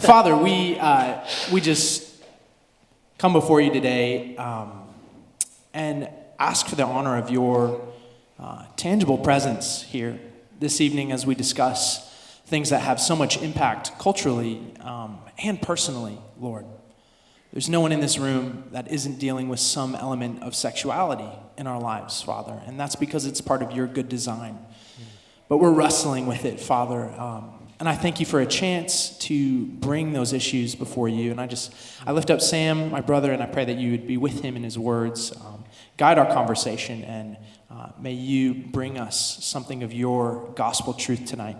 Father, we just come before you today and ask for the honor of your tangible presence here this evening as we discuss things that have so much impact culturally and personally, Lord. There's no one in this room that isn't dealing with some element of sexuality in our lives, Father, and that's because it's part of your good design. But we're wrestling with it, Father, and I thank you for a chance to bring those issues before you. And I lift up Sam, my brother, and I pray that you would be with him in his words, guide our conversation, and may you bring us something of your gospel truth tonight.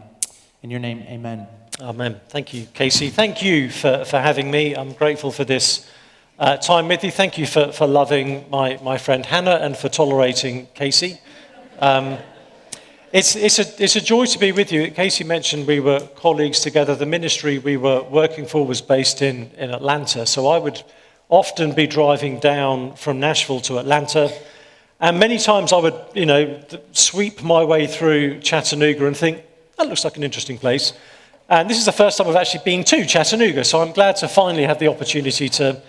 In your name, amen. Amen. Thank you, Casey. Thank you for having me. I'm grateful for this time with you. Thank you for loving my friend Hannah and for tolerating Casey. It's a joy to be with you. Casey mentioned we were colleagues together. The ministry we were working for was based in Atlanta, so I would often be driving down from Nashville to Atlanta, and many times I would, sweep my way through Chattanooga and think, that looks like an interesting place. And this is the first time I've actually been to Chattanooga, so I'm glad to finally have the opportunity to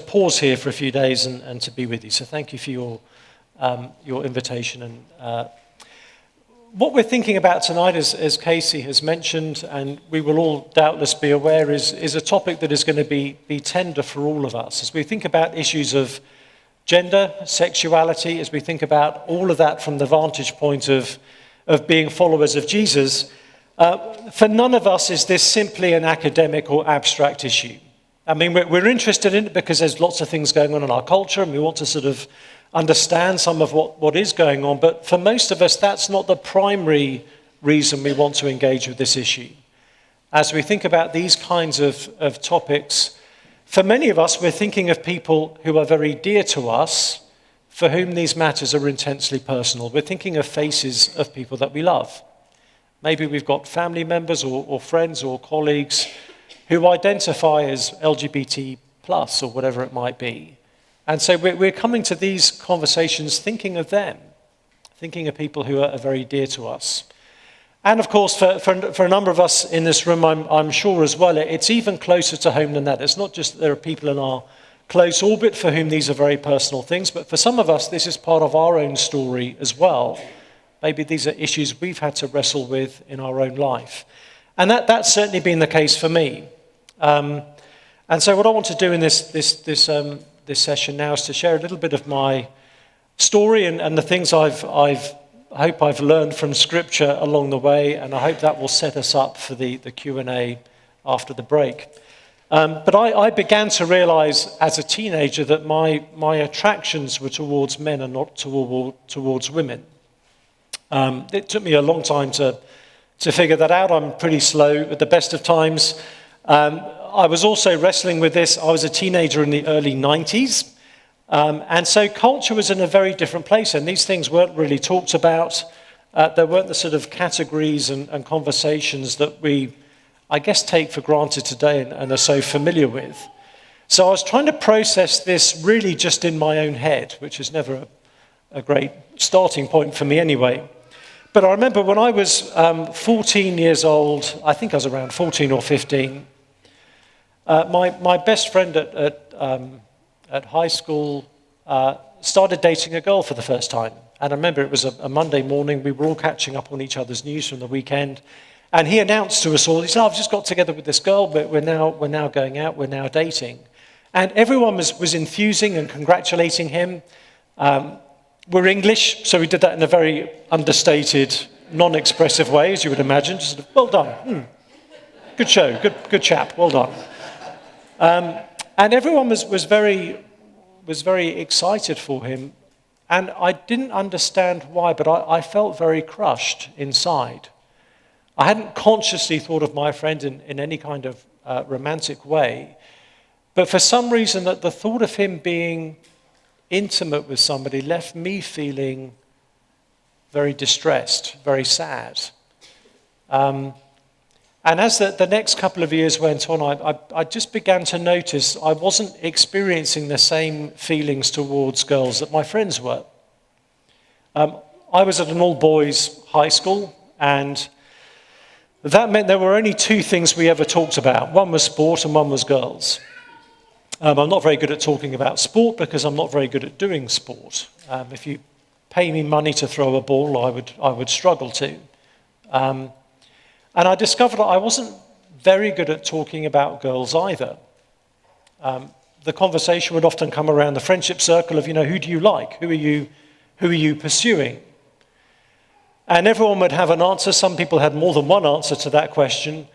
pause here for a few days and to be with you. So thank you for your invitation. And what we're thinking about tonight, as Casey has mentioned, and we will all doubtless be aware, is a topic that is going to be tender for all of us. As we think about issues of gender, sexuality, as we think about all of that from the vantage point of being followers of Jesus, for none of us is this simply an academic or abstract issue. I mean, we're interested in it because there's lots of things going on in our culture, and we want to sort of understand some of what is going on. But for most of us, that's not the primary reason we want to engage with this issue. As we think about these kinds of topics, for many of us, we're thinking of people who are very dear to us, for whom these matters are intensely personal. We're thinking of faces of people that we love. Maybe we've got family members or friends or colleagues who identify as LGBT plus or whatever it might be. And so we're coming to these conversations thinking of them, thinking of people who are very dear to us. And of course, for a number of us in this room, I'm sure as well, it's even closer to home than that. It's not just that there are people in our close orbit for whom these are very personal things, but for some of us, this is part of our own story as well. Maybe these are issues we've had to wrestle with in our own life. And that's certainly been the case for me. And so what I want to do in this session now is to share a little bit of my story and the things I hope I've learned from Scripture along the way, and I hope that will set us up for the Q&A after the break. But I began to realize as a teenager that my attractions were towards men and not towards women. It took me a long time to figure that out. I'm pretty slow at the best of times. I was also wrestling with this. I was a teenager in the early 90s. And so culture was in a very different place, and these things weren't really talked about. There weren't the sort of categories and conversations that we, I guess, take for granted today and are so familiar with. So I was trying to process this really just in my own head, which is never a great starting point for me anyway. But I remember when I was 14 years old, I think I was around 14 or 15, my best friend at high school started dating a girl for the first time. And I remember it was a Monday morning. We were all catching up on each other's news from the weekend. And he announced to us all, he said, I've just got together with this girl, but we're now going out, we're now dating. And everyone was enthusing and congratulating him. We're English, so we did that in a very understated, non-expressive way, as you would imagine. Just sort of, well done. Good show, good chap, well done. And everyone was very excited for him, and I didn't understand why, but I felt very crushed inside. I hadn't consciously thought of my friend in any kind of romantic way, but for some reason that the thought of him being intimate with somebody left me feeling very distressed, very sad. And as the next couple of years went on, I just began to notice I wasn't experiencing the same feelings towards girls that my friends were. I was at an all-boys high school, and That meant there were only two things we ever talked about. One was sport and one was girls. I'm not very good at talking about sport because I'm not very good at doing sport. If you pay me money to throw a ball, I would struggle to. And I discovered that I wasn't very good at talking about girls either. The conversation would often come around the friendship circle of, who do you like? Who are you pursuing? And everyone would have an answer. Some people had more than one answer to that question.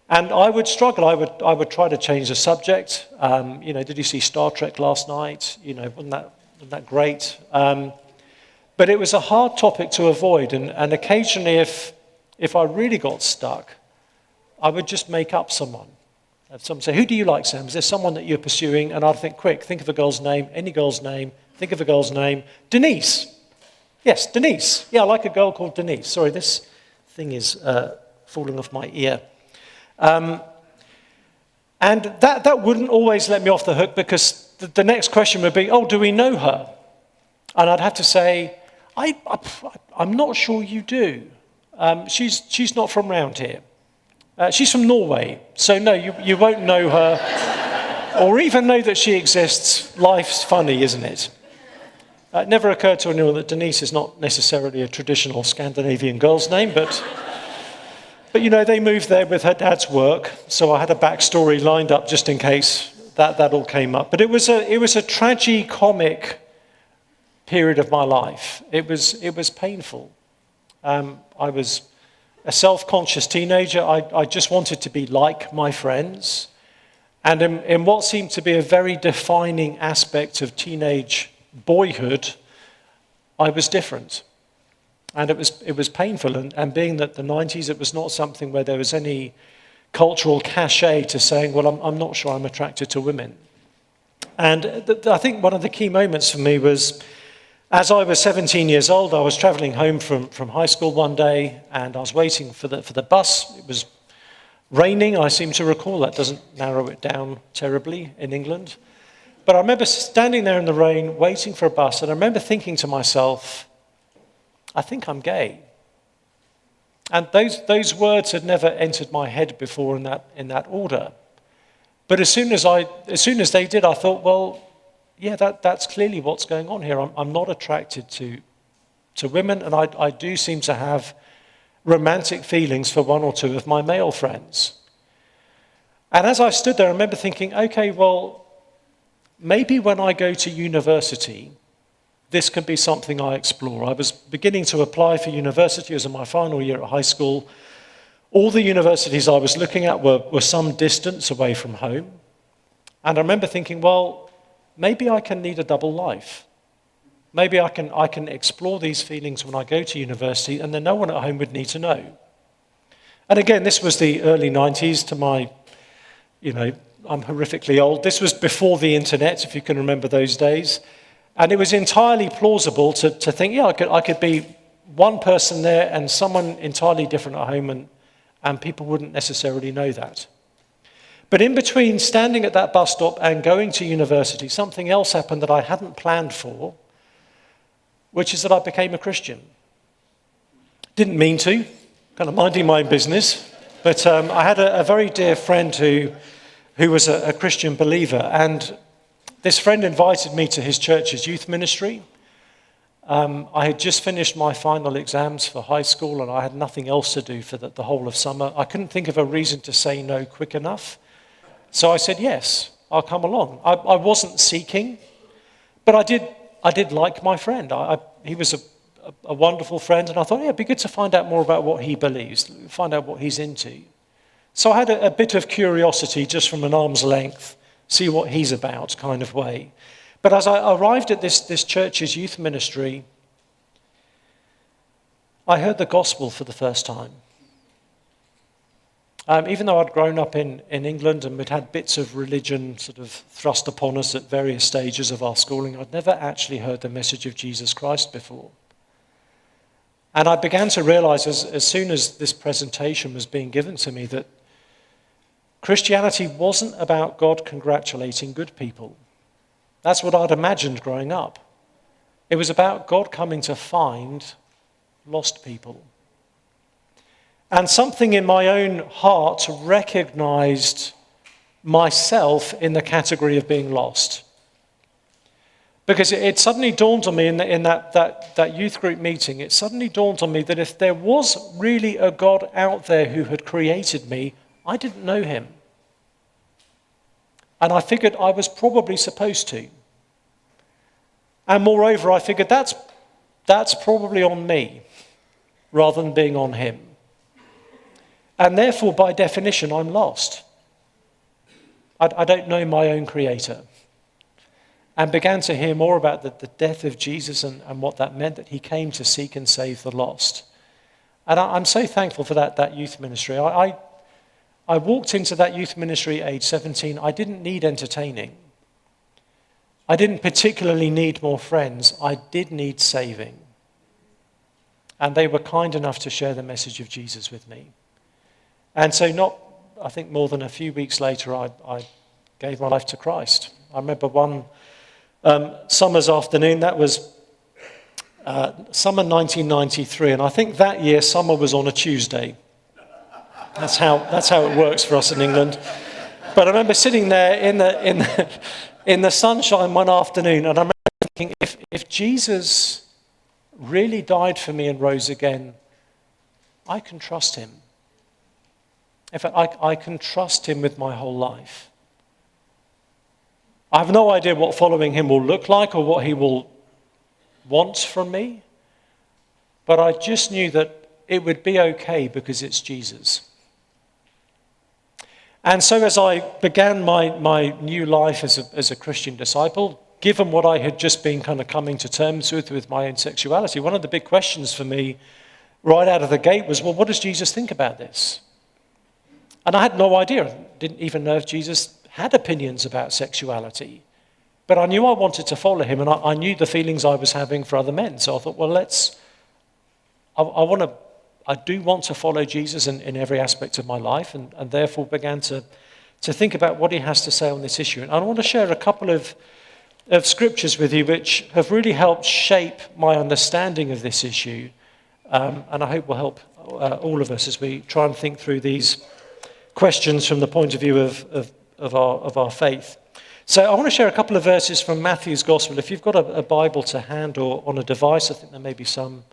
And I would struggle. I would try to change the subject. Did you see Star Trek last night? Wasn't that great? But it was a hard topic to avoid. And occasionally, if I really got stuck, I would just make up someone. If someone say, who do you like, Sam? Is there someone that you're pursuing? And I'd think, quick, think of a girl's name, any girl's name, think of a girl's name. Denise. Yes, Denise. Yeah, I like a girl called Denise. Sorry, this thing is falling off my ear. And that wouldn't always let me off the hook because the next question would be, do we know her? And I'd have to say, I'm not sure you do. She's not from round here. She's from Norway, so no, you won't know her or even know that she exists. Life's funny, isn't it? It never occurred to anyone that Denise is not necessarily a traditional Scandinavian girl's name, but they moved there with her dad's work, so I had a backstory lined up just in case that all came up. But it was a tragi-comic period of my life. It was painful. I was a self-conscious teenager. I just wanted to be like my friends. And in what seemed to be a very defining aspect of teenage boyhood, I was different. And it was painful. And being that the 90s, it was not something where there was any cultural cachet to saying, well, I'm not sure I'm attracted to women. And I think one of the key moments for me was, as I was 17 years old, I was traveling home from high school one day, and I was waiting for the bus. It was raining, I seem to recall. That doesn't narrow it down terribly in England. But I remember standing there in the rain, waiting for a bus, and I remember thinking to myself, I think I'm gay. And those words had never entered my head before in that order. But as soon as they did, I thought, well, yeah, that's clearly what's going on here. I'm not attracted to women, and I do seem to have romantic feelings for one or two of my male friends. And as I stood there, I remember thinking, okay, well, maybe when I go to university, this can be something I explore. I was beginning to apply for university. It was in my final year at high school. All the universities I was looking at were some distance away from home. And I remember thinking, well, maybe I can lead a double life. Maybe I can explore these feelings when I go to university, and then no one at home would need to know. And again, this was the early 90s to my, I'm horrifically old. This was before the internet, if you can remember those days. And it was entirely plausible to think, yeah, I could be one person there and someone entirely different at home, and people wouldn't necessarily know that. But in between standing at that bus stop and going to university, something else happened that I hadn't planned for, which is that I became a Christian. Didn't mean to, kind of minding my own business, but I had a very dear friend who was a Christian believer, and this friend invited me to his church's youth ministry. I had just finished my final exams for high school, and I had nothing else to do for the whole of summer. I couldn't think of a reason to say no quick enough. So I said, yes, I'll come along. I wasn't seeking, but I did like my friend. He was a wonderful friend, and I thought, yeah, it'd be good to find out more about what he believes, find out what he's into. So I had a bit of curiosity just from an arm's length, see what he's about kind of way. But as I arrived at this church's youth ministry, I heard the gospel for the first time. Even though I'd grown up in England and we'd had bits of religion sort of thrust upon us at various stages of our schooling, I'd never actually heard the message of Jesus Christ before. And I began to realize as soon as this presentation was being given to me that Christianity wasn't about God congratulating good people. That's what I'd imagined growing up. It was about God coming to find lost people. And something in my own heart recognized myself in the category of being lost. Because it suddenly dawned on me in that youth group meeting, it suddenly dawned on me that if there was really a God out there who had created me, I didn't know him. And I figured I was probably supposed to. And moreover, I figured that's probably on me rather than being on him. And therefore, by definition, I'm lost. I don't know my own creator. And began to hear more about the death of Jesus and what that meant, that he came to seek and save the lost. And I'm so thankful for that youth ministry. I walked into that youth ministry at age 17. I didn't need entertaining. I didn't particularly need more friends. I did need saving. And they were kind enough to share the message of Jesus with me. And so I think more than a few weeks later, I gave my life to Christ. I remember one summer's afternoon, that was summer 1993, and I think that year summer was on a Tuesday. That's how it works for us in England. But I remember sitting there in the sunshine one afternoon, and I remember thinking, if Jesus really died for me and rose again, I can trust him. In fact, I can trust him with my whole life. I have no idea what following him will look like or what he will want from me, but I just knew that it would be okay because it's Jesus. And so as I began my new life as a Christian disciple, given what I had just been kind of coming to terms with my own sexuality, one of the big questions for me right out of the gate was, well, what does Jesus think about this? And I had no idea. I didn't even know if Jesus had opinions about sexuality. But I knew I wanted to follow him, and I knew the feelings I was having for other men. So I thought, well, I do want to follow Jesus in every aspect of my life, and therefore began to think about what he has to say on this issue. And I want to share a couple of scriptures with you which have really helped shape my understanding of this issue, and I hope will help all of us as we try and think through these questions from the point of view of our faith. So I want to share a couple of verses from Matthew's Gospel. If you've got a Bible to hand or on a device, I think there may be some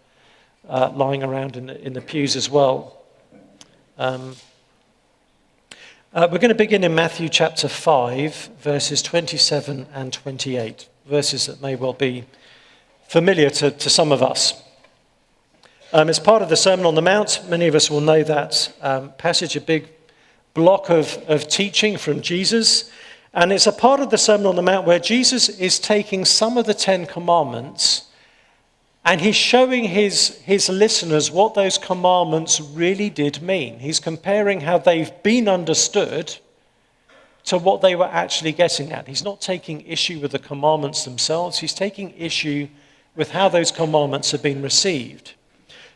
lying around in the pews as well. We're going to begin in Matthew chapter 5, verses 27 and 28, verses that may well be familiar to some of us. It's part of the Sermon on the Mount. Many of us will know that passage, a big block of teaching from Jesus. And it's a part of the Sermon on the Mount where Jesus is taking some of the 10 commandments and he's showing his listeners what those commandments really did mean. He's comparing how they've been understood to what they were actually getting at. He's not taking issue with the commandments themselves. He's taking issue with how those commandments have been received.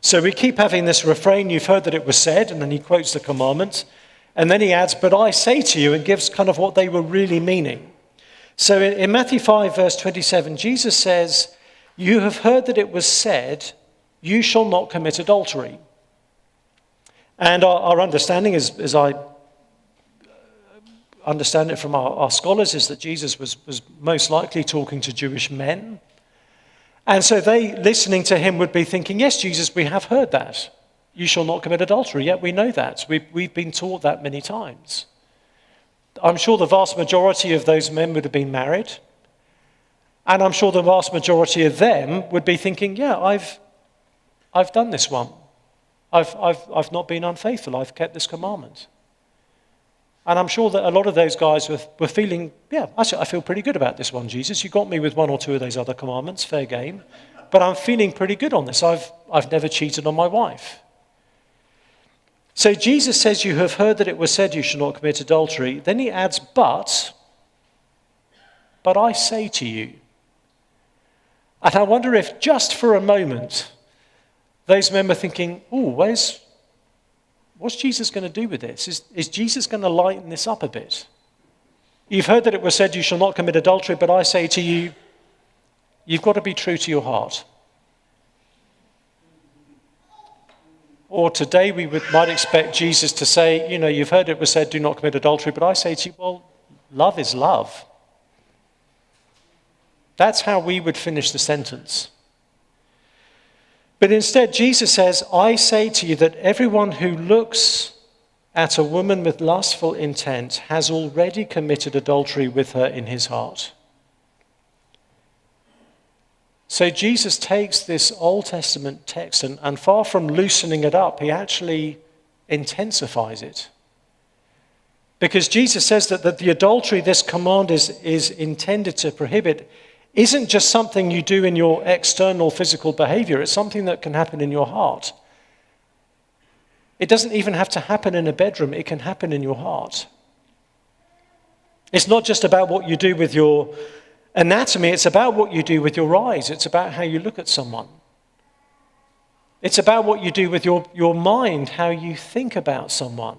So we keep having this refrain, you've heard that it was said, and then he quotes the commandment. And then he adds, but I say to you, and gives kind of what they were really meaning. So in Matthew 5, verse 27, Jesus says, you have heard that it was said, you shall not commit adultery. And our understanding, as I understand it from our scholars, is that Jesus was most likely talking to Jewish men. And so they, listening to him, would be thinking, yes, Jesus, we have heard that. You shall not commit adultery. Yet we know that. We've been taught that many times. I'm sure the vast majority of those men would have been married. And I'm sure the vast majority of them would be thinking, yeah, I've done this one. I've not been unfaithful. I've kept this commandment. And I'm sure that a lot of those guys were feeling, yeah, I feel pretty good about this one, Jesus. You got me with one or two of those other commandments, fair game. But I'm feeling pretty good on this. I've never cheated on my wife. So Jesus says, you have heard that it was said you shall not commit adultery. Then he adds, but I say to you. And I wonder if just for a moment, those men were thinking, what's Jesus going to do with this? Is Jesus going to lighten this up a bit? You've heard that it was said you shall not commit adultery, but I say to you, you've got to be true to your heart. Or today might expect Jesus to say, you've heard it was said, do not commit adultery, but I say to you, well, love is love. That's how we would finish the sentence. But instead, Jesus says, I say to you that everyone who looks at a woman with lustful intent has already committed adultery with her in his heart. So Jesus takes this Old Testament text and far from loosening it up, he actually intensifies it. Because Jesus says that the adultery this command is intended to prohibit isn't just something you do in your external physical behavior, it's something that can happen in your heart. It doesn't even have to happen in a bedroom, it can happen in your heart. It's not just about what you do with your anatomy, it's about what you do with your eyes. It's about how you look at someone. It's about what you do with your mind, how you think about someone.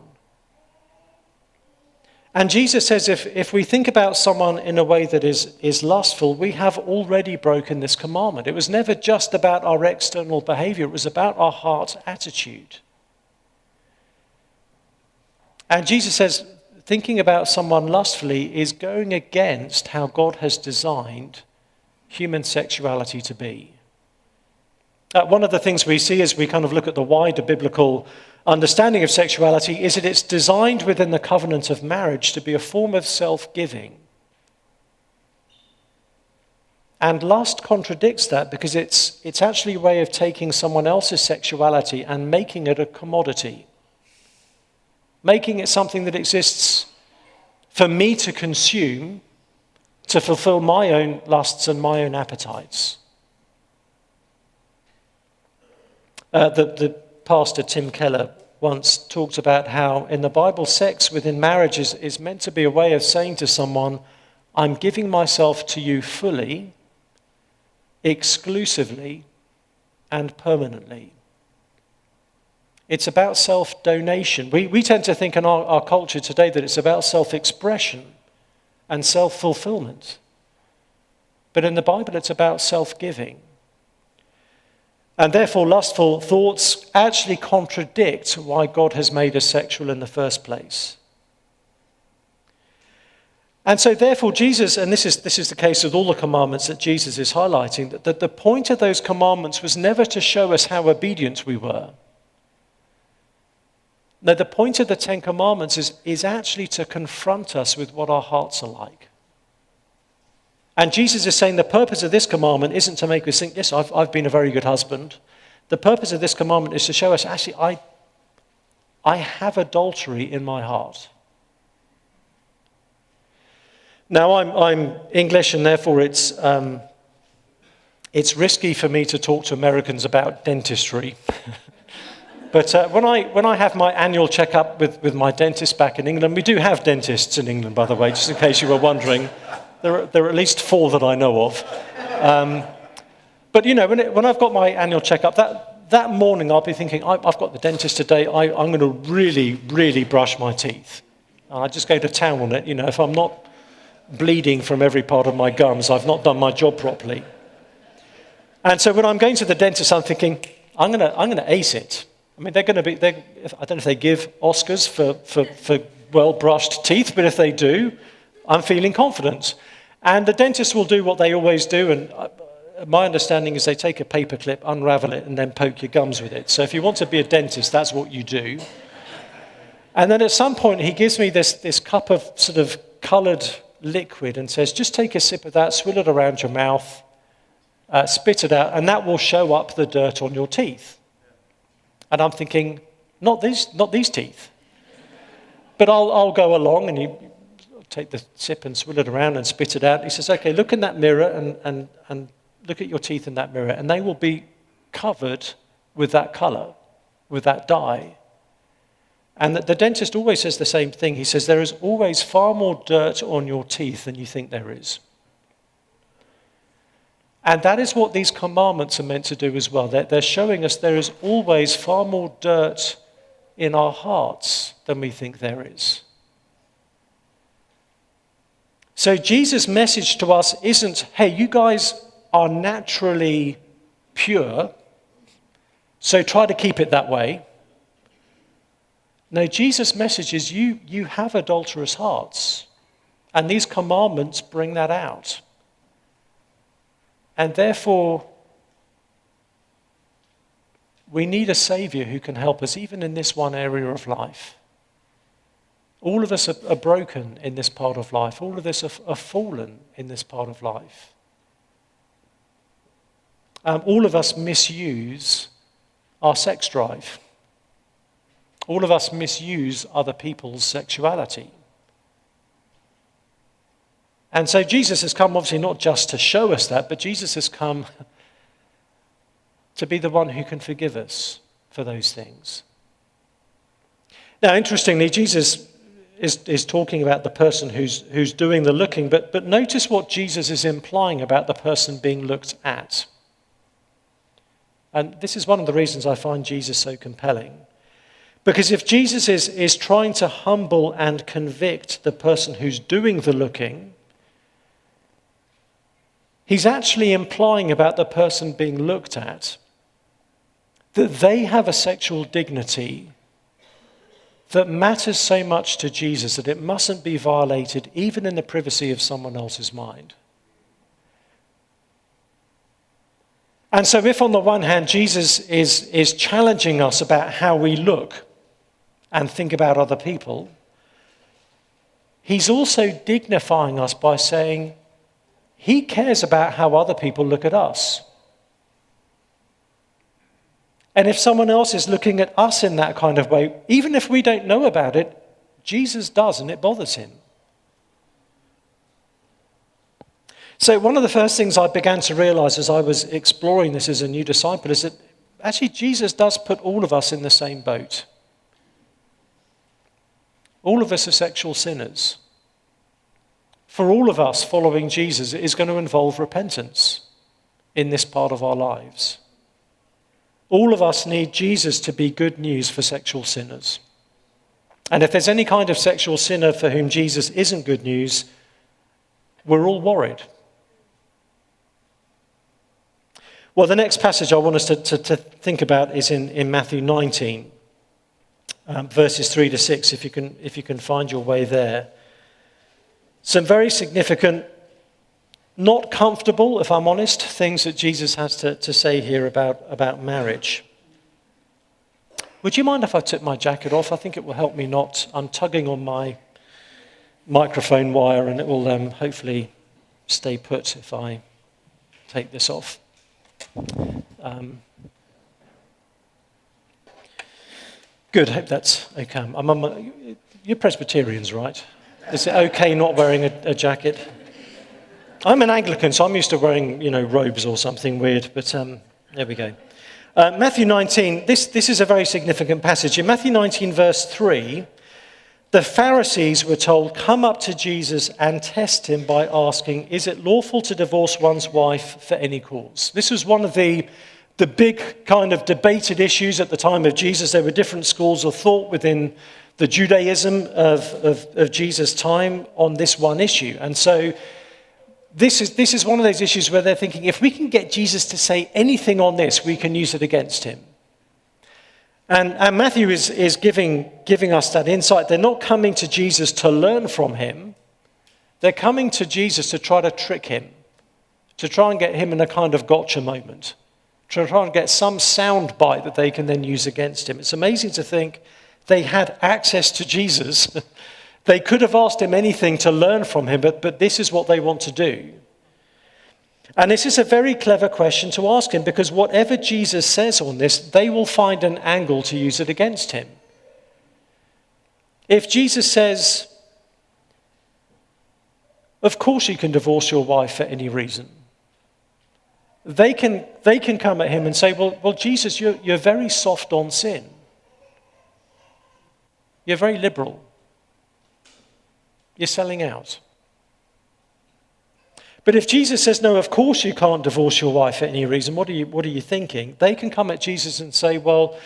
And Jesus says if we think about someone in a way that is lustful, we have already broken this commandment. It was never just about our external behavior, it was about our heart's attitude. And Jesus says, thinking about someone lustfully is going against how God has designed human sexuality to be. One of the things we see as we kind of look at the wider biblical understanding of sexuality is that it's designed within the covenant of marriage to be a form of self-giving. And lust contradicts that because it's actually a way of taking someone else's sexuality and making it a commodity. Making it something that exists for me to consume, to fulfill my own lusts and my own appetites. The pastor Tim Keller once talked about how in the Bible sex within marriage is meant to be a way of saying to someone, I'm giving myself to you fully, exclusively, and permanently. It's about self-donation. We tend to think in our culture today that it's about self-expression and self-fulfillment. But in the Bible, it's about self-giving. And therefore, lustful thoughts actually contradict why God has made us sexual in the first place. And so therefore, Jesus, and this is the case with all the commandments that Jesus is highlighting, that the point of those commandments was never to show us how obedient we were. No, the point of the Ten Commandments is actually to confront us with what our hearts are like. And Jesus is saying the purpose of this commandment isn't to make us think, yes, I've been a very good husband. The purpose of this commandment is to show us, actually, I have adultery in my heart. Now, I'm English, and therefore it's risky for me to talk to Americans about dentistry. But when I have my annual checkup with my dentist back in England, we do have dentists in England, by the way, just in case you were wondering. There are at least 4 that I know of. But when I've got my annual checkup, that morning I'll be thinking, I've got the dentist today. I'm going to really, really brush my teeth. And I just go to town on it. If I'm not bleeding from every part of my gums, I've not done my job properly. And so when I'm going to the dentist, I'm thinking, I'm going to ace it. I mean, they're going to be. I don't know if they give Oscars for well-brushed teeth, but if they do, I'm feeling confident. And the dentist will do what they always do, and my understanding is they take a paper clip, unravel it, and then poke your gums with it. So if you want to be a dentist, that's what you do. And then at some point, he gives me this cup of sort of coloured liquid and says, just take a sip of that, swill it around your mouth, spit it out, and that will show up the dirt on your teeth. And I'm thinking, not these teeth. But I'll go along, and you take the sip and swill it around and spit it out. He says, okay, look in that mirror and look at your teeth in that mirror, and they will be covered with that colour, with that dye. And the dentist always says the same thing. He says, there is always far more dirt on your teeth than you think there is. And that is what these commandments are meant to do as well. They're showing us there is always far more dirt in our hearts than we think there is. So Jesus' message to us isn't, hey, you guys are naturally pure, so try to keep it that way. No, Jesus' message is you have adulterous hearts. And these commandments bring that out. And therefore, we need a Savior who can help us even in this one area of life. All of us are broken in this part of life. All of us are fallen in this part of life. All of us misuse our sex drive. All of us misuse other people's sexuality. And so Jesus has come obviously not just to show us that, but Jesus has come to be the one who can forgive us for those things. Now, interestingly, Jesus is talking about the person who's doing the looking, but notice what Jesus is implying about the person being looked at. And this is one of the reasons I find Jesus so compelling. Because if Jesus is trying to humble and convict the person who's doing the looking, he's actually implying about the person being looked at that they have a sexual dignity that matters so much to Jesus that it mustn't be violated even in the privacy of someone else's mind. And so if on the one hand Jesus is challenging us about how we look and think about other people, he's also dignifying us by saying he cares about how other people look at us. And if someone else is looking at us in that kind of way, even if we don't know about it, Jesus does, and it bothers him. So one of the first things I began to realize as I was exploring this as a new disciple is that actually Jesus does put all of us in the same boat. All of us are sexual sinners. For all of us, following Jesus is going to involve repentance in this part of our lives. All of us need Jesus to be good news for sexual sinners. And if there's any kind of sexual sinner for whom Jesus isn't good news, we're all worried. Well, the next passage I want us to think about is in Matthew 19, verses 3 to 6, if you can find your way there. Some very significant, not comfortable, if I'm honest, things that Jesus has to say here about marriage. Would you mind if I took my jacket off? I think it will help me not. I'm tugging on my microphone wire and it will hopefully stay put if I take this off. Good, hope that's okay. You're Presbyterians, right? Is it okay not wearing a jacket? I'm an Anglican, so I'm used to wearing, robes or something weird, but there we go. Matthew 19, this is a very significant passage. In Matthew 19, verse 3, the Pharisees were told, come up to Jesus and test him by asking, is it lawful to divorce one's wife for any cause? This was one of the big kind of debated issues at the time of Jesus. There were different schools of thought within the Judaism of Jesus' time on this one issue. And so this is one of those issues where they're thinking, if we can get Jesus to say anything on this, we can use it against him. And Matthew is giving us that insight. They're not coming to Jesus to learn from him. They're coming to Jesus to try to trick him, to try and get him in a kind of gotcha moment, to try and get some sound bite that they can then use against him. It's amazing to think they had access to Jesus. They could have asked him anything to learn from him, but this is what they want to do. And this is a very clever question to ask him, because whatever Jesus says on this, they will find an angle to use it against him. If Jesus says, of course you can divorce your wife for any reason, they can come at him and say, well Jesus, you're very soft on sin. You're very liberal. You're selling out. But if Jesus says, no, of course you can't divorce your wife for any reason, what are you thinking? They can come at Jesus and say, well,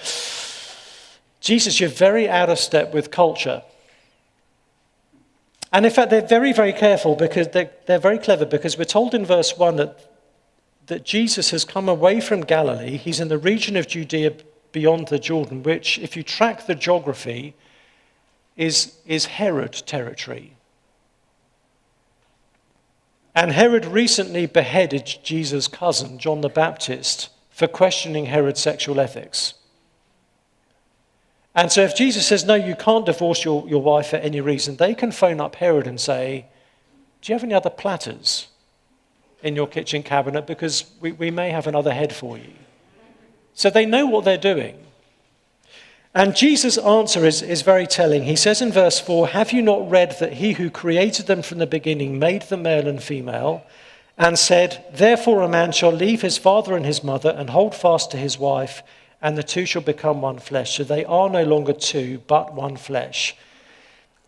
Jesus, you're very out of step with culture. And in fact, they're very, very careful because they're very clever, because we're told in verse 1 that Jesus has come away from Galilee. He's in the region of Judea beyond the Jordan, which, if you track the geography, is Herod territory. And Herod recently beheaded Jesus' cousin, John the Baptist, for questioning Herod's sexual ethics. And so if Jesus says, no, you can't divorce your wife for any reason, they can phone up Herod and say, do you have any other platters in your kitchen cabinet? Because we may have another head for you. So they know what they're doing. And Jesus' answer is very telling. He says in verse 4, have you not read that he who created them from the beginning made them male and female, and said, therefore a man shall leave his father and his mother and hold fast to his wife, and the two shall become one flesh. So they are no longer two, but one flesh.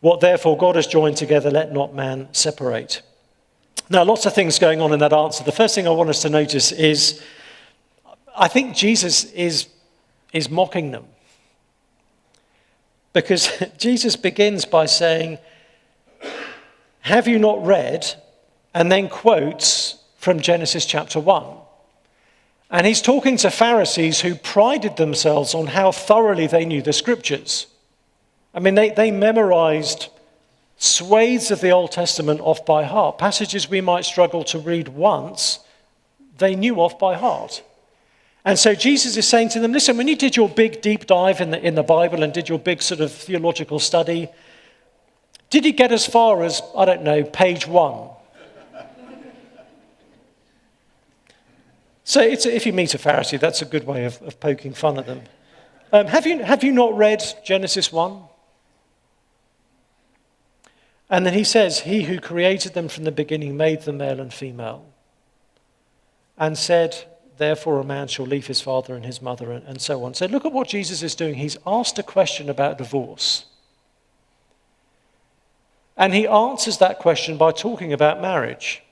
What therefore God has joined together, let not man separate. Now, lots of things going on in that answer. The first thing I want us to notice is, I think Jesus is mocking them. Because Jesus begins by saying, have you not read? And then quotes from Genesis chapter 1. And he's talking to Pharisees who prided themselves on how thoroughly they knew the scriptures. I mean, they memorized swathes of the Old Testament off by heart. Passages we might struggle to read once, they knew off by heart. And so Jesus is saying to them, listen, when you did your big deep dive in the Bible and did your big sort of theological study, did you get as far as, I don't know, page 1? So if you meet a Pharisee, that's a good way of poking fun at them. Have you not read Genesis 1? And then he says, he who created them from the beginning made them male and female, and said, therefore a man shall leave his father and his mother, and so on. So look at what Jesus is doing. He's asked a question about divorce. And he answers that question by talking about marriage.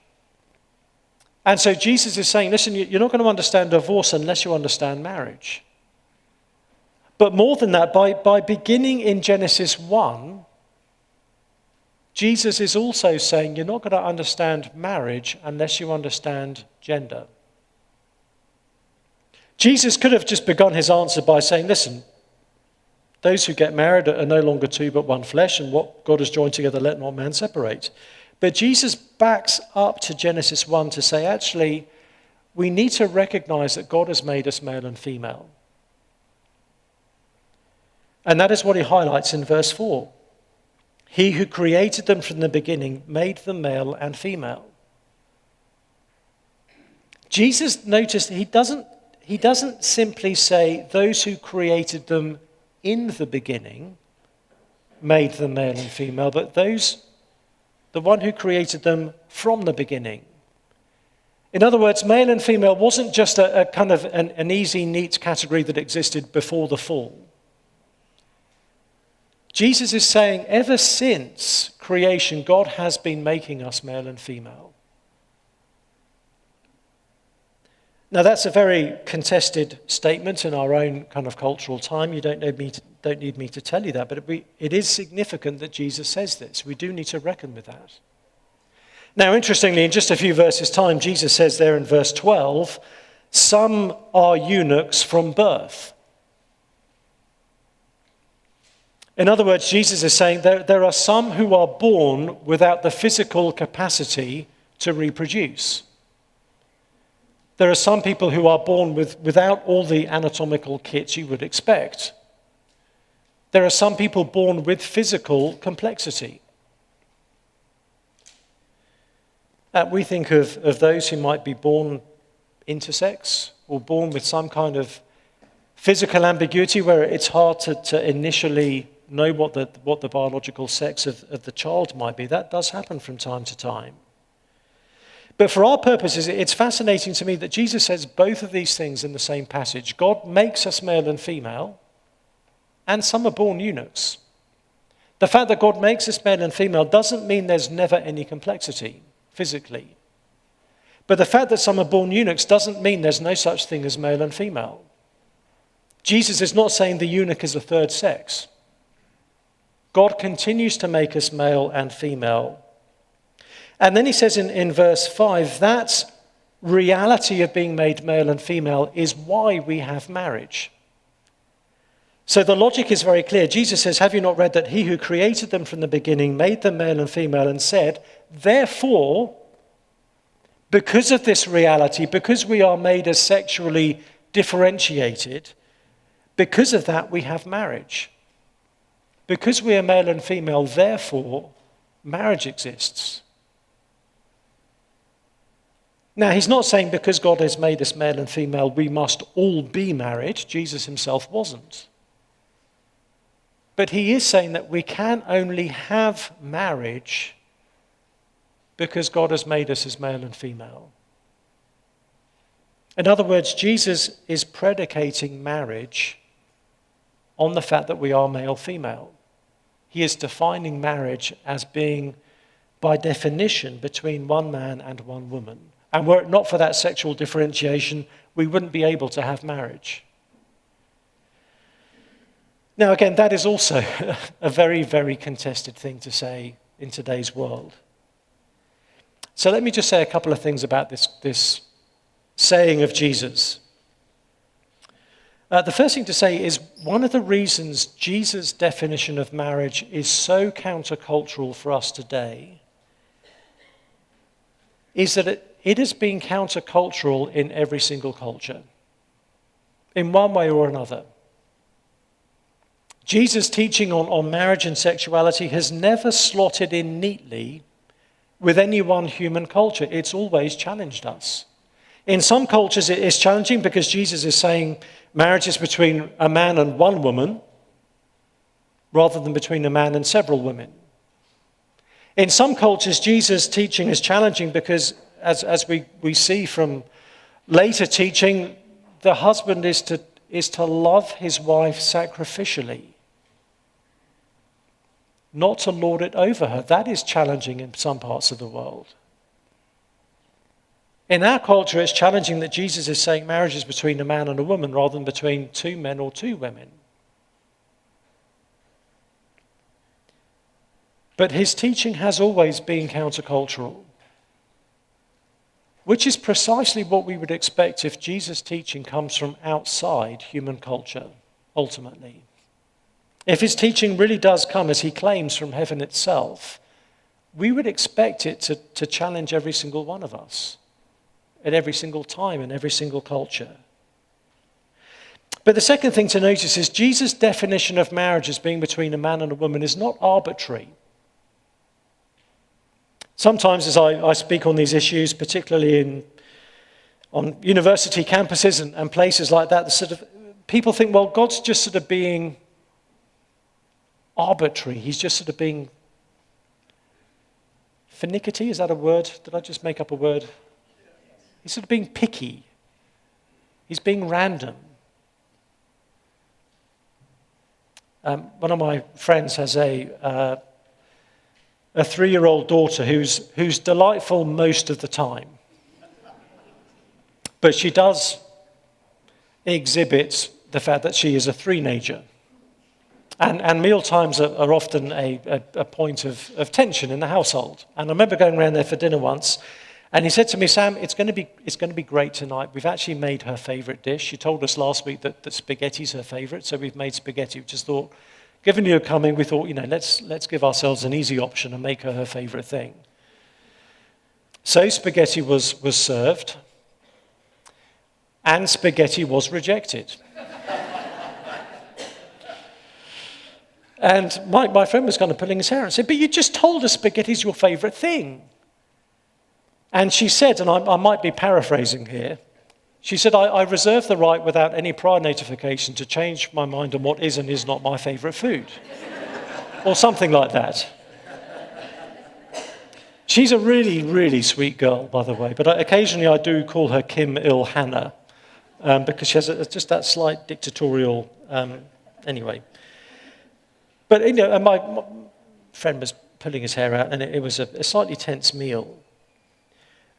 And so Jesus is saying, listen, you're not going to understand divorce unless you understand marriage. But more than that, by beginning in Genesis 1, Jesus is also saying you're not going to understand marriage unless you understand gender. Jesus could have just begun his answer by saying, listen, those who get married are no longer two but one flesh, and what God has joined together, let not man separate. But Jesus backs up to Genesis 1 to say, actually, we need to recognize that God has made us male and female. And that is what he highlights in verse 4. He who created them from the beginning made them male and female. Jesus, noticed, he doesn't simply say those who created them in the beginning made them male and female, but the one who created them from the beginning. In other words, male and female wasn't just a kind of an easy, neat category that existed before the fall. Jesus is saying ever since creation, God has been making us male and female. Now, that's a very contested statement in our own kind of cultural time. You don't need me to tell you that, but it is significant that Jesus says this. We do need to reckon with that. Now, interestingly, in just a few verses' time, Jesus says there in verse 12, some are eunuchs from birth. In other words, Jesus is saying there are some who are born without the physical capacity to reproduce. There are some people who are born without all the anatomical kits you would expect. There are some people born with physical complexity. We think of those who might be born intersex or born with some kind of physical ambiguity where it's hard to initially know what the biological sex of the child might be. That does happen from time to time. But for our purposes, it's fascinating to me that Jesus says both of these things in the same passage. God makes us male and female, and some are born eunuchs. The fact that God makes us male and female doesn't mean there's never any complexity physically. But the fact that some are born eunuchs doesn't mean there's no such thing as male and female. Jesus is not saying the eunuch is a third sex. God continues to make us male and female. And then he says in verse 5, that reality of being made male and female is why we have marriage. So the logic is very clear. Jesus says, have you not read that he who created them from the beginning made them male and female and said, therefore, because of this reality, because we are made as sexually differentiated, because of that we have marriage. Because we are male and female, therefore, marriage exists. Now, he's not saying because God has made us male and female, we must all be married. Jesus himself wasn't. But he is saying that we can only have marriage because God has made us as male and female. In other words, Jesus is predicating marriage on the fact that we are male-female. He is defining marriage as being, by definition, between one man and one woman. And were it not for that sexual differentiation, we wouldn't be able to have marriage. Now, again, that is also a very, very contested thing to say in today's world. So let me just say a couple of things about this saying of Jesus. The first thing to say is one of the reasons Jesus' definition of marriage is so countercultural for us today is that it has been countercultural in every single culture, in one way or another. Jesus' teaching on marriage and sexuality has never slotted in neatly with any one human culture. It's always challenged us. In some cultures, it is challenging because Jesus is saying marriage is between a man and one woman rather than between a man and several women. In some cultures, Jesus' teaching is challenging because, as we see from later teaching, the husband is to love his wife sacrificially, not to lord it over her. That is challenging in some parts of the world. In our culture, it's challenging that Jesus is saying marriage is between a man and a woman rather than between two men or two women. But his teaching has always been countercultural, which is precisely what we would expect if Jesus' teaching comes from outside human culture, ultimately. If his teaching really does come, as he claims, from heaven itself, we would expect it to challenge every single one of us at every single time in every single culture. But the second thing to notice is Jesus' definition of marriage as being between a man and a woman is not arbitrary. Sometimes as I speak on these issues, particularly on university campuses and places like that, people think, well, God's just sort of being arbitrary. He's just sort of being finicky. Is that a word? Did I just make up a word? He's sort of being picky. He's being random. One of my friends has a 3-year-old daughter who's delightful most of the time. But she does exhibit the fact that she is a three-nager. And meal times are often a point of tension in the household. And I remember going around there for dinner once, and he said to me, Sam, it's going to be great tonight. We've actually made her favorite dish. She told us last week that spaghetti's her favorite, so we've made spaghetti. We just thought, given you coming, we thought, let's give ourselves an easy option and make her favorite thing. So spaghetti was served, and spaghetti was rejected. And my friend was kind of pulling his hair and said, but you just told us spaghetti's your favorite thing. And she said, and I might be paraphrasing here, she said, I reserve the right without any prior notification to change my mind on what is and is not my favorite food. Or something like that. She's a really, really sweet girl, by the way, but occasionally I do call her Kim Il-Hannah, because she has just that slight dictatorial, anyway. But, and my friend was pulling his hair out, and it was a slightly tense meal.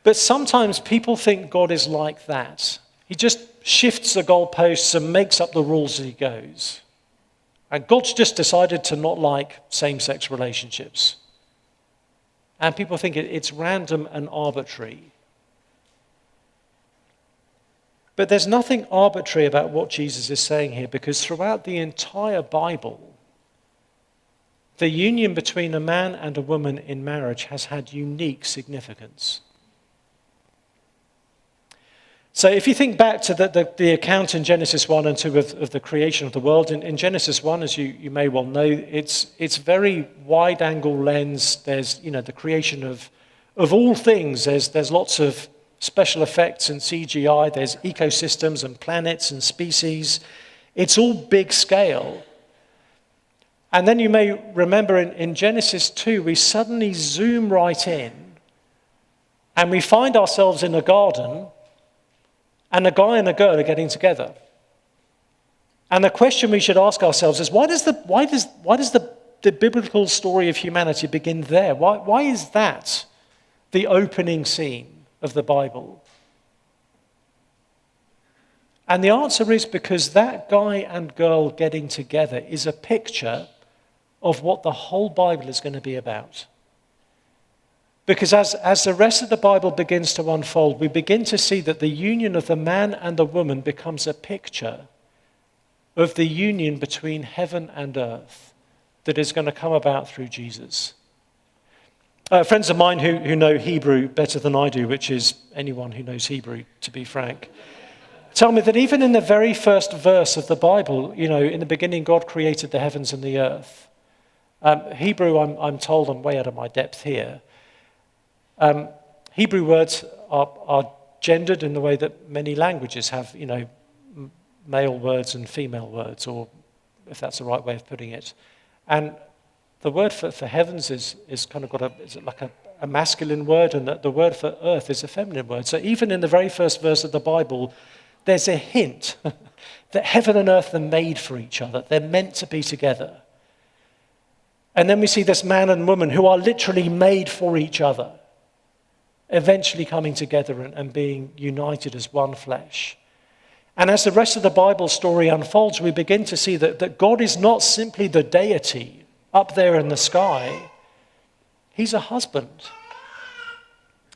But sometimes people think God is like that. He just shifts the goalposts and makes up the rules as he goes. And God's just decided to not like same-sex relationships. And people think it's random and arbitrary. But there's nothing arbitrary about what Jesus is saying here, because throughout the entire Bible, the union between a man and a woman in marriage has had unique significance. So if you think back to the account in Genesis 1 and 2 of the creation of the world, in Genesis 1, as you may well know, it's very wide-angle lens. There's, the creation of all things. There's lots of special effects and CGI. There's ecosystems and planets and species. It's all big scale. And then you may remember in Genesis 2, we suddenly zoom right in and we find ourselves in a garden, and a guy and a girl are getting together. And the question we should ask ourselves is, why does the biblical story of humanity begin there? Why is that the opening scene of the Bible? And the answer is because that guy and girl getting together is a picture of what the whole Bible is going to be about. Because as the rest of the Bible begins to unfold, we begin to see that the union of the man and the woman becomes a picture of the union between heaven and earth that is going to come about through Jesus. Friends of mine who know Hebrew better than I do, which is anyone who knows Hebrew, to be frank, tell me that even in the very first verse of the Bible, in the beginning God created the heavens and the earth. Hebrew, I'm told, I'm way out of my depth here. Hebrew words are gendered in the way that many languages have, male words and female words, or if that's the right way of putting it. And the word for heavens is kind of got a masculine word, and the word for earth is a feminine word. So even in the very first verse of the Bible, there's a hint that heaven and earth are made for each other. They're meant to be together. And then we see this man and woman who are literally made for each other, eventually coming together and being united as one flesh. And as the rest of the Bible story unfolds, we begin to see that God is not simply the deity up there in the sky. He's a husband.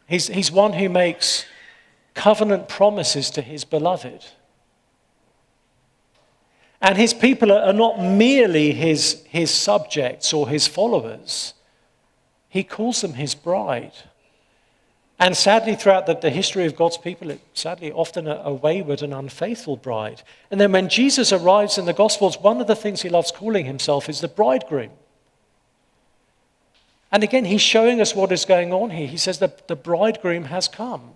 He's one who makes covenant promises to his beloved. And his people are not merely his subjects or his followers. He calls them his bride. And sadly, throughout the history of God's people, it's sadly often a wayward and unfaithful bride. And then when Jesus arrives in the Gospels, one of the things he loves calling himself is the bridegroom. And again, he's showing us what is going on here. He says that the bridegroom has come.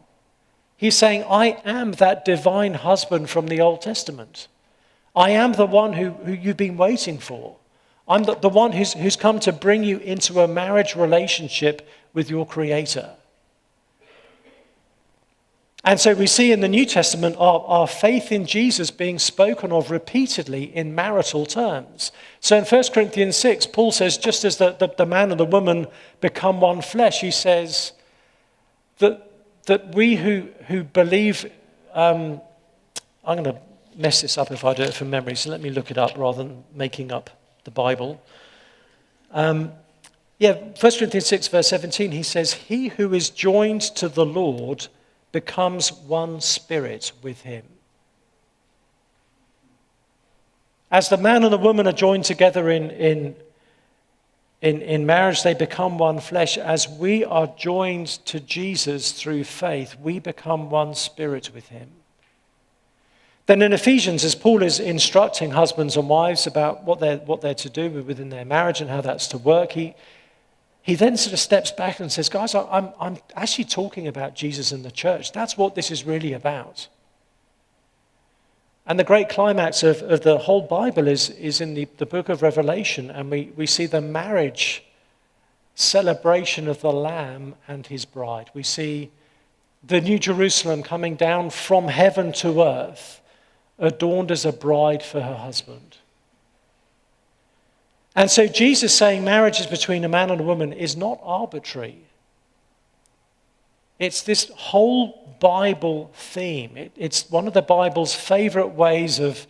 He's saying, I am that divine husband from the Old Testament. I am the one who you've been waiting for. I'm the one who's come to bring you into a marriage relationship with your Creator. And so we see in the New Testament our faith in Jesus being spoken of repeatedly in marital terms. So in 1 Corinthians 6, Paul says, just as the man and the woman become one flesh, he says that we who believe, I'm going to mess this up if I do it from memory, so let me look it up rather than making up the Bible. 1 Corinthians 6, verse 17, he says, he who is joined to the Lord becomes one spirit with him. As the man and the woman are joined together in marriage, they become one flesh. As we are joined to Jesus through faith, we become one spirit with him. Then in Ephesians, as Paul is instructing husbands and wives about what they're to do within their marriage and how that's to work, he then sort of steps back and says, guys, I'm actually talking about Jesus and the church. That's what this is really about. And the great climax of the whole Bible is in the book of Revelation, and we see the marriage celebration of the Lamb and his bride. We see the New Jerusalem coming down from heaven to earth, adorned as a bride for her husband. And so Jesus saying marriage is between a man and a woman is not arbitrary. It's this whole Bible theme. It's one of the Bible's favorite ways of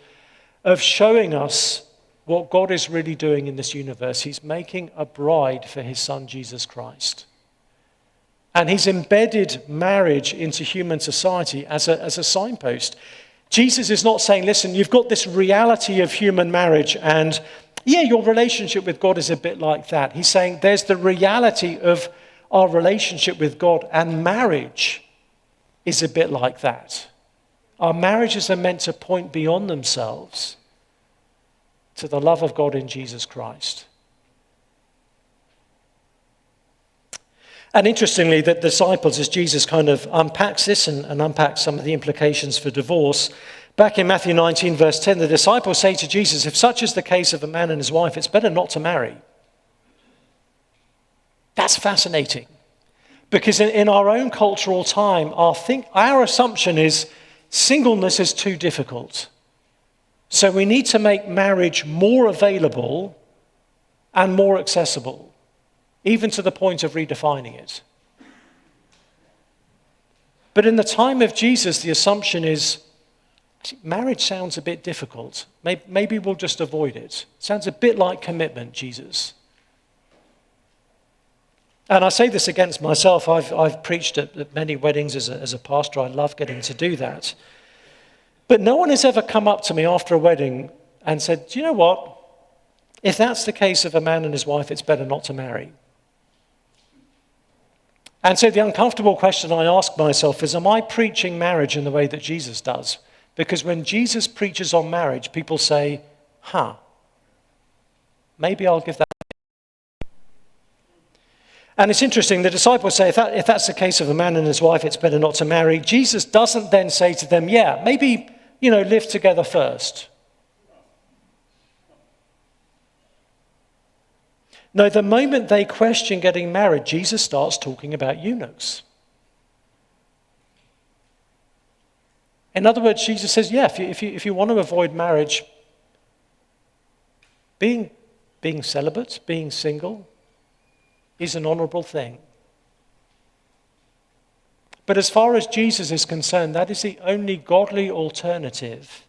showing us what God is really doing in this universe. He's making a bride for his son, Jesus Christ. And he's embedded marriage into human society as a signpost. Jesus is not saying, listen, you've got this reality of human marriage and yeah, your relationship with God is a bit like that. He's saying there's the reality of our relationship with God, and marriage is a bit like that. Our marriages are meant to point beyond themselves to the love of God in Jesus Christ. And interestingly, the disciples, as Jesus kind of unpacks this and unpacks some of the implications for divorce, back in Matthew 19, verse 10, the disciples say to Jesus, if such is the case of a man and his wife, it's better not to marry. That's fascinating. Because in our own cultural time, our assumption is singleness is too difficult. So we need to make marriage more available and more accessible, even to the point of redefining it. But in the time of Jesus, the assumption is, marriage sounds a bit difficult. Maybe we'll just avoid it. Sounds a bit like commitment, Jesus. And I say this against myself. I've preached at many weddings as a pastor. I love getting to do that. But no one has ever come up to me after a wedding and said, do you know what? If that's the case of a man and his wife, it's better not to marry. And so the uncomfortable question I ask myself is, am I preaching marriage in the way that Jesus does? Because when Jesus preaches on marriage, people say, maybe I'll give that. And it's interesting, the disciples say, if that's the case of a man and his wife, it's better not to marry. Jesus doesn't then say to them, yeah, maybe, live together first. No, the moment they question getting married, Jesus starts talking about eunuchs. In other words, Jesus says, yeah, if you want to avoid marriage, being celibate, being single, is an honorable thing. But as far as Jesus is concerned, that is the only godly alternative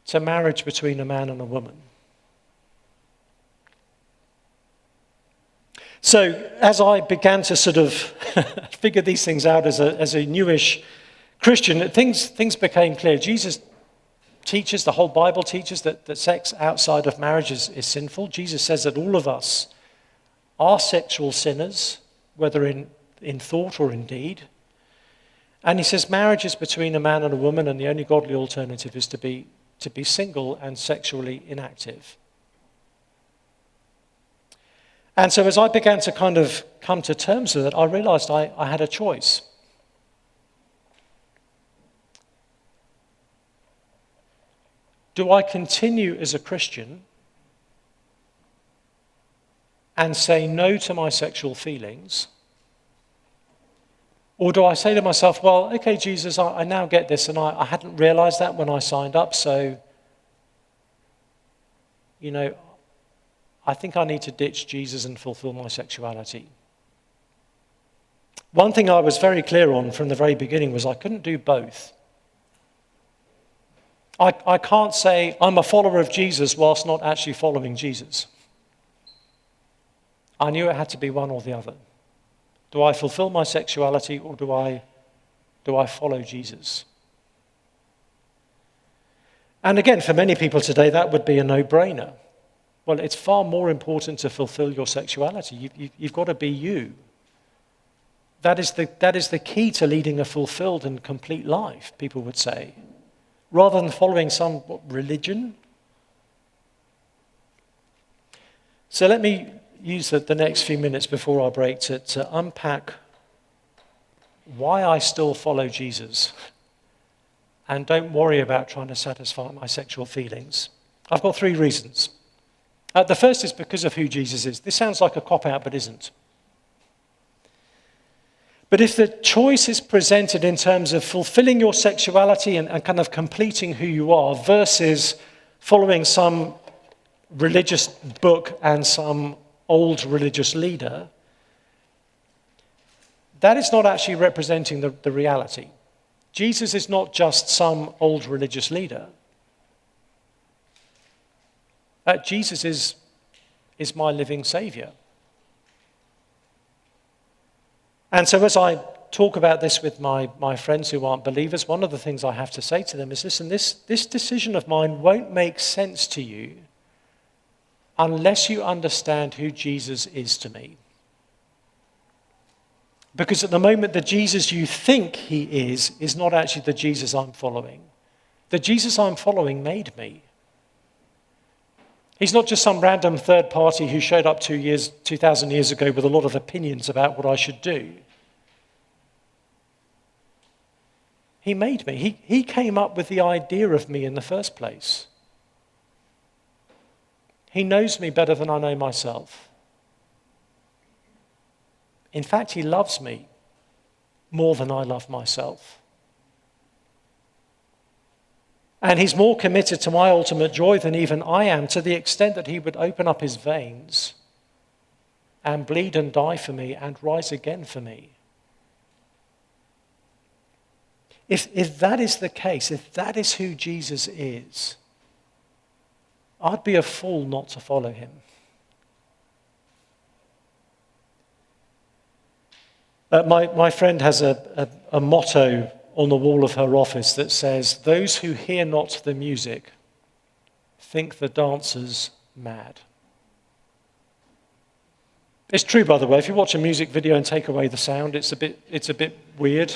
to marriage between a man and a woman. So as I began to sort of figure these things out as a newish Christian, things became clear. Jesus teaches, the whole Bible teaches that sex outside of marriage is sinful. Jesus says that all of us are sexual sinners, whether in thought or in deed. And he says marriage is between a man and a woman, and the only godly alternative is to be single and sexually inactive. And so as I began to kind of come to terms with it, I realized I had a choice. Do I continue as a Christian and say no to my sexual feelings? Or do I say to myself, well, okay, Jesus, I now get this, and I hadn't realized that when I signed up, so, I think I need to ditch Jesus and fulfill my sexuality. One thing I was very clear on from the very beginning was I couldn't do both. I can't say I'm a follower of Jesus whilst not actually following Jesus. I knew it had to be one or the other. Do I fulfill my sexuality, or do I follow Jesus? And again, for many people today, that would be a no-brainer. Well, it's far more important to fulfill your sexuality. You've got to be you. That is the key to leading a fulfilled and complete life, people would say, rather than following some religion. So let me use the next few minutes before our break to unpack why I still follow Jesus and don't worry about trying to satisfy my sexual feelings. I've got 3 reasons. The first is because of who Jesus is. This sounds like a cop-out, but isn't. But if the choice is presented in terms of fulfilling your sexuality and kind of completing who you are versus following some religious book and some old religious leader, that is not actually representing the reality. Jesus is not just some old religious leader. Jesus is my living Savior. And so as I talk about this with my friends who aren't believers, one of the things I have to say to them is, listen, this decision of mine won't make sense to you unless you understand who Jesus is to me. Because at the moment, the Jesus you think he is not actually the Jesus I'm following. The Jesus I'm following made me. He's not just some random third party who showed up 2,000 years ago with a lot of opinions about what I should do. He made me. He came up with the idea of me in the first place. He knows me better than I know myself. In fact, he loves me more than I love myself. And he's more committed to my ultimate joy than even I am, to the extent that he would open up his veins and bleed and die for me and rise again for me. If that is the case, if that is who Jesus is, I'd be a fool not to follow him. My friend has a motto on the wall of her office that says, "Those who hear not the music think the dancers mad." It's true, by the way. If you watch a music video and take away the sound, it's a bit weird.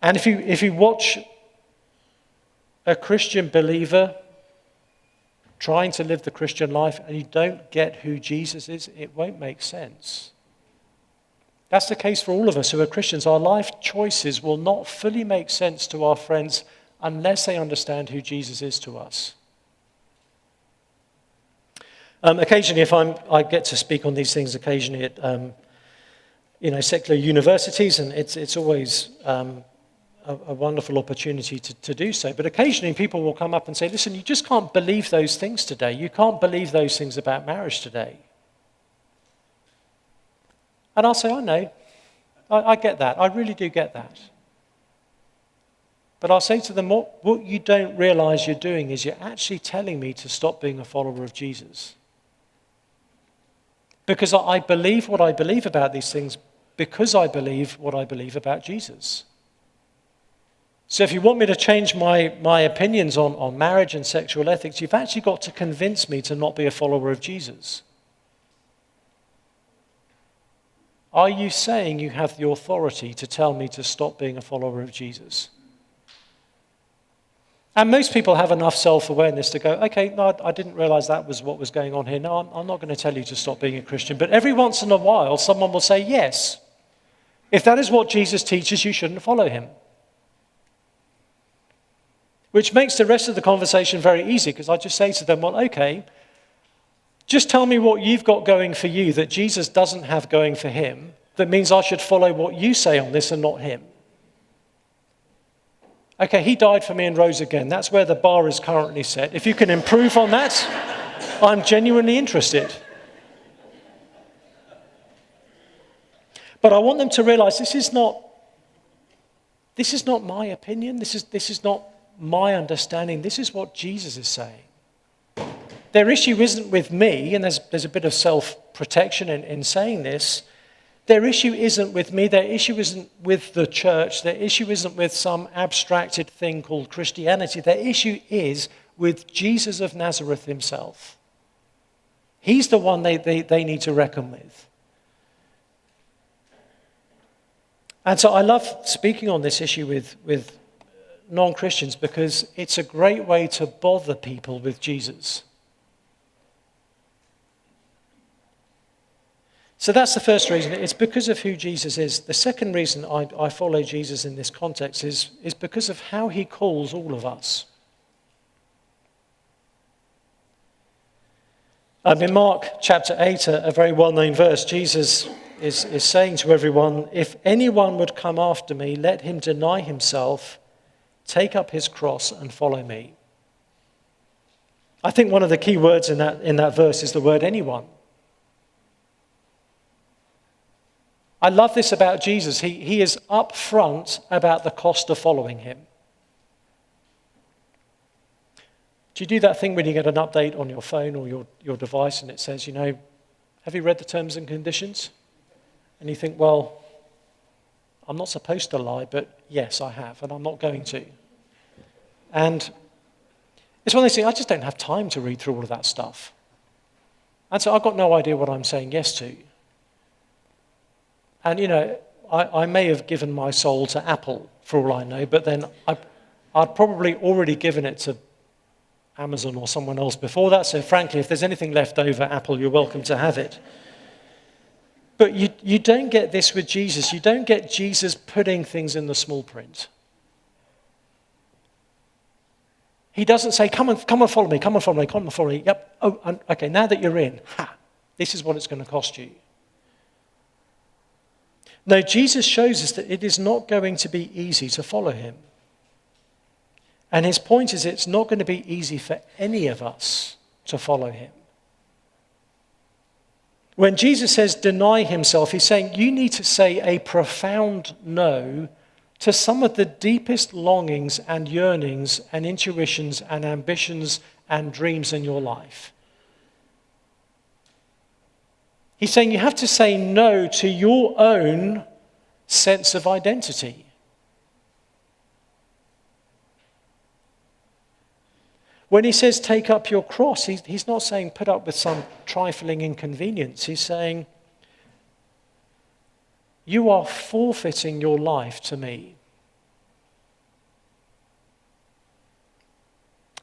And if you watch a Christian believer trying to live the Christian life and you don't get who Jesus is, it won't make sense. That's the case for all of us who are Christians. Our life choices will not fully make sense to our friends unless they understand who Jesus is to us. Occasionally, if I get to speak on these things occasionally at secular universities, and it's always a wonderful opportunity to do so. But occasionally people will come up and say, listen, you just can't believe those things today. You can't believe those things about marriage today. And I'll say, I know. I get that. I really do get that. But I'll say to them, what you don't realize you're doing is you're actually telling me to stop being a follower of Jesus. Because I believe what I believe about these things because I believe what I believe about Jesus. So if you want me to change my opinions on marriage and sexual ethics, you've actually got to convince me to not be a follower of Jesus. Are you saying you have the authority to tell me to stop being a follower of Jesus? And most people have enough self-awareness to go, okay, no, I didn't realize that was what was going on here. No, I'm not going to tell you to stop being a Christian. But every once in a while, someone will say, yes, if that is what Jesus teaches, you shouldn't follow him. Which makes the rest of the conversation very easy, because I just say to them, well, okay, just tell me what you've got going for you that Jesus doesn't have going for him, that means I should follow what you say on this and not him. Okay, he died for me and rose again. That's where the bar is currently set. If you can improve on that, I'm genuinely interested. But I want them to realize this is not my opinion. This is not my understanding. This is what Jesus is saying. Their issue isn't with me, and there's a bit of self-protection in saying this. Their issue isn't with me. Their issue isn't with the church. Their issue isn't with some abstracted thing called Christianity. Their issue is with Jesus of Nazareth himself. He's the one they need to reckon with. And so I love speaking on this issue with non-Christians because it's a great way to bother people with Jesus. So that's the first reason. It's because of who Jesus is. The second reason I follow Jesus in this context is because of how he calls all of us. In Mark chapter 8, a very well-known verse, Jesus is saying to everyone, if anyone would come after me, let him deny himself, take up his cross and follow me. I think one of the key words in that verse is the word anyone. I love this about Jesus. He is upfront about the cost of following him. Do you do that thing when you get an update on your phone or your device and it says, have you read the terms and conditions? And you think, well, I'm not supposed to lie, but yes, I have, and I'm not going to. And it's one of those things, I just don't have time to read through all of that stuff. And so I've got no idea what I'm saying yes to. And, I may have given my soul to Apple, for all I know, but then I'd probably already given it to Amazon or someone else before that. So frankly, if there's anything left over, Apple, you're welcome to have it. But you don't get this with Jesus. You don't get Jesus putting things in the small print. He doesn't say, come and follow me, come and follow me, come and follow me. Yep, okay, now that you're in, this is what it's going to cost you. No, Jesus shows us that it is not going to be easy to follow him. And his point is it's not going to be easy for any of us to follow him. When Jesus says deny himself, he's saying you need to say a profound no to some of the deepest longings and yearnings and intuitions and ambitions and dreams in your life. He's saying you have to say no to your own sense of identity. When he says take up your cross, he's not saying put up with some trifling inconvenience. He's saying you are forfeiting your life to me.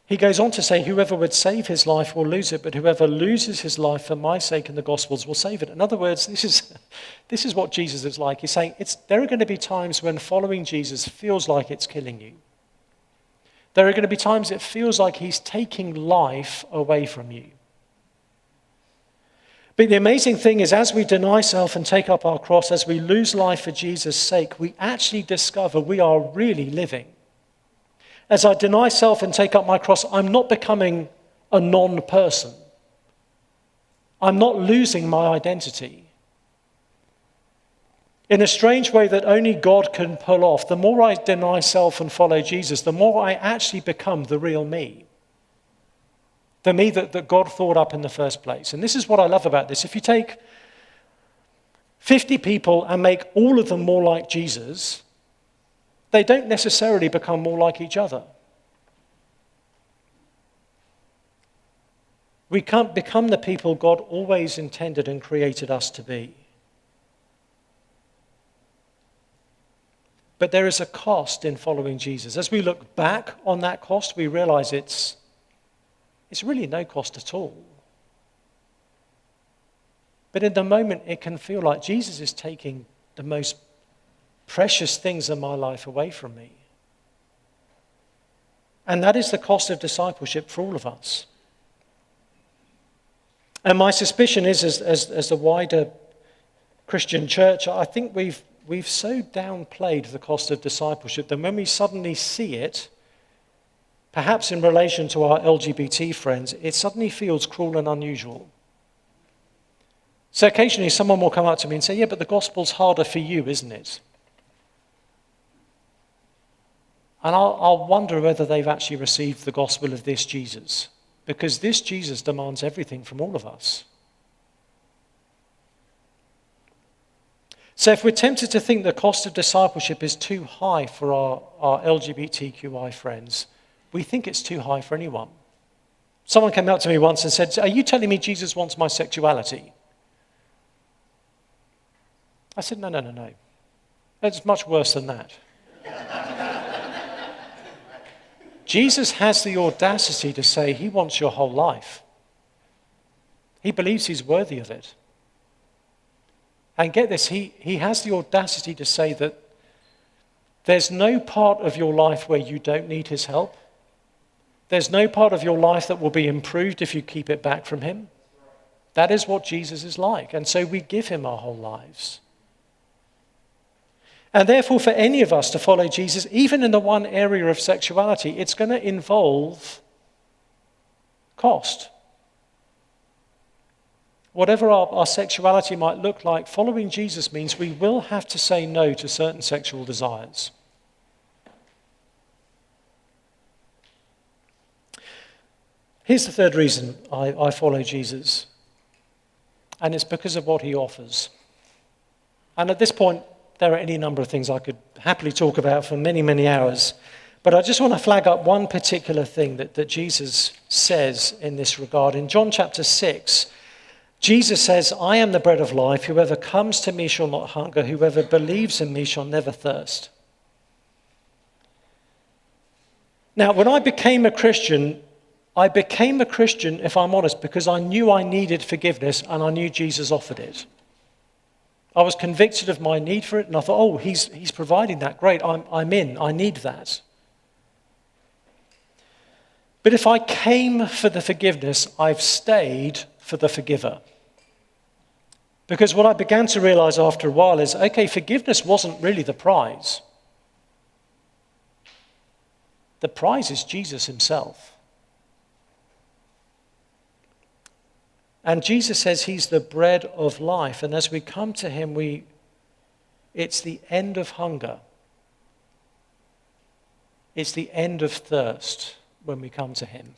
He goes on to say, whoever would save his life will lose it, but whoever loses his life for my sake and the gospel's will save it. In other words, this is what Jesus is like. He's saying there are going to be times when following Jesus feels like it's killing you. There are going to be times it feels like he's taking life away from you. But the amazing thing is, as we deny self and take up our cross, as we lose life for Jesus' sake, we actually discover we are really living. As I deny self and take up my cross, I'm not becoming a non-person. I'm not losing my identity. In a strange way that only God can pull off, the more I deny self and follow Jesus, the more I actually become the real me. The me that God thought up in the first place. And this is what I love about this. If you take 50 people and make all of them more like Jesus, they don't necessarily become more like each other. We can't become the people God always intended and created us to be. But there is a cost in following Jesus. As we look back on that cost, we realize it's really no cost at all. But in the moment, it can feel like Jesus is taking the most precious things in my life away from me. And that is the cost of discipleship for all of us. And my suspicion is, as the wider Christian church, I think we've so downplayed the cost of discipleship that when we suddenly see it, perhaps in relation to our LGBT friends, it suddenly feels cruel and unusual. So occasionally someone will come up to me and say, yeah, but the gospel's harder for you, isn't it? And I'll wonder whether they've actually received the gospel of this Jesus, because this Jesus demands everything from all of us. So if we're tempted to think the cost of discipleship is too high for our LGBTQI friends, we think it's too high for anyone. Someone came up to me once and said, are you telling me Jesus wants my sexuality? I said, no. It's much worse than that. Jesus has the audacity to say he wants your whole life. He believes he's worthy of it. And get this, he has the audacity to say that there's no part of your life where you don't need his help. There's no part of your life that will be improved if you keep it back from him. That is what Jesus is like. And so we give him our whole lives. And therefore, for any of us to follow Jesus, even in the one area of sexuality, it's going to involve cost. Whatever our sexuality might look like, following Jesus means we will have to say no to certain sexual desires. Here's the third reason I follow Jesus, and it's because of what he offers. And at this point, there are any number of things I could happily talk about for many, many hours. But I just want to flag up one particular thing that Jesus says in this regard. In John chapter 6, Jesus says, I am the bread of life. Whoever comes to me shall not hunger. Whoever believes in me shall never thirst. Now, when I became a Christian, if I'm honest, because I knew I needed forgiveness and I knew Jesus offered it. I was convicted of my need for it, and I thought, oh, he's providing that. Great, I'm in. I need that. But if I came for the forgiveness, I've stayed for the forgiver. Because what I began to realize after a while is, okay, forgiveness wasn't really the prize. The prize is Jesus himself. And Jesus says he's the bread of life. And as we come to him, it's the end of hunger. It's the end of thirst when we come to him.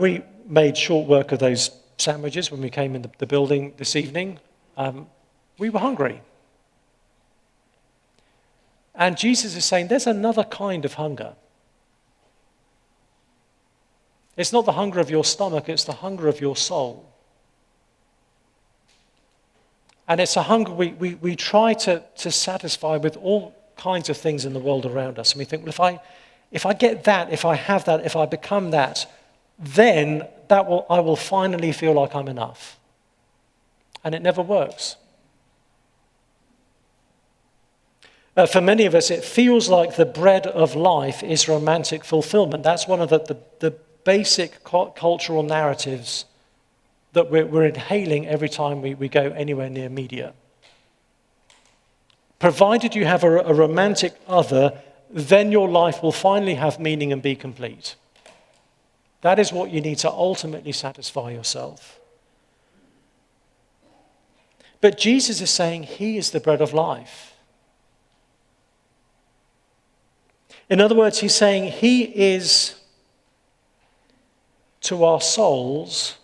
We made short work of those sandwiches when we came in the building this evening. We were hungry. And Jesus is saying there's another kind of hunger. It's not the hunger of your stomach, it's the hunger of your soul. And it's a hunger we try to satisfy with all kinds of things in the world around us. And we think, well, if I get that, if I have that, if I become that, then I will finally feel like I'm enough. And it never works. For many of us, it feels like the bread of life is romantic fulfillment. That's one of the basic cultural narratives that we're inhaling every time we go anywhere near media. Provided you have a romantic other, then your life will finally have meaning and be complete. That is what you need to ultimately satisfy yourself. But Jesus is saying he is the bread of life. In other words, he's saying he is to our souls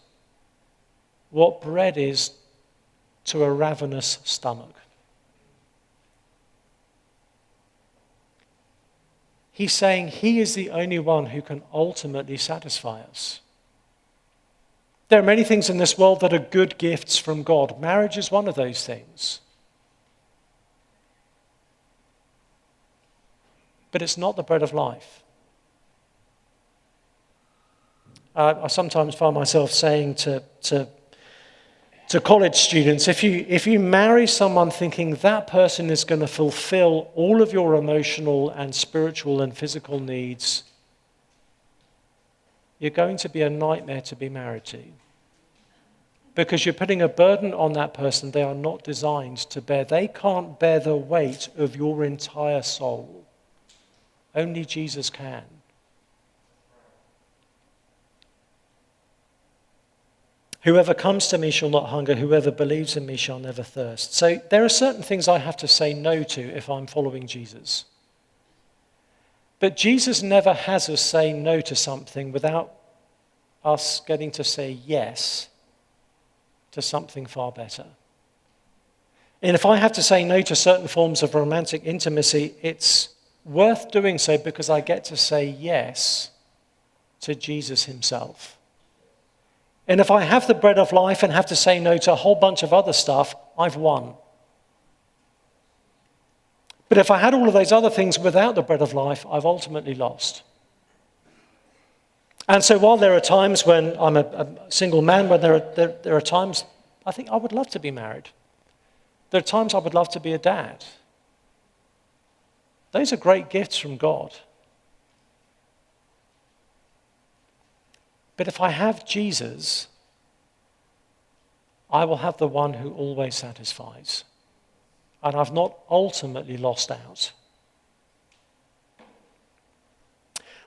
what bread is to a ravenous stomach. He's saying he is the only one who can ultimately satisfy us. There are many things in this world that are good gifts from God. Marriage is one of those things. But it's not the bread of life. I sometimes find myself saying to college students, if you marry someone thinking that person is going to fulfill all of your emotional and spiritual and physical needs, you're going to be a nightmare to be married to. Because you're putting a burden on that person they are not designed to bear. They can't bear the weight of your entire soul. Only Jesus can. Whoever comes to me shall not hunger. Whoever believes in me shall never thirst. So there are certain things I have to say no to if I'm following Jesus. But Jesus never has us say no to something without us getting to say yes to something far better. And if I have to say no to certain forms of romantic intimacy, it's worth doing so because I get to say yes to Jesus himself. And if I have the bread of life and have to say no to a whole bunch of other stuff, I've won. But if I had all of those other things without the bread of life, I've ultimately lost. And so while there are times when I'm a single man, when there are times I think I would love to be married. There are times I would love to be a dad. Those are great gifts from God. But if I have Jesus, I will have the one who always satisfies. And I've not ultimately lost out.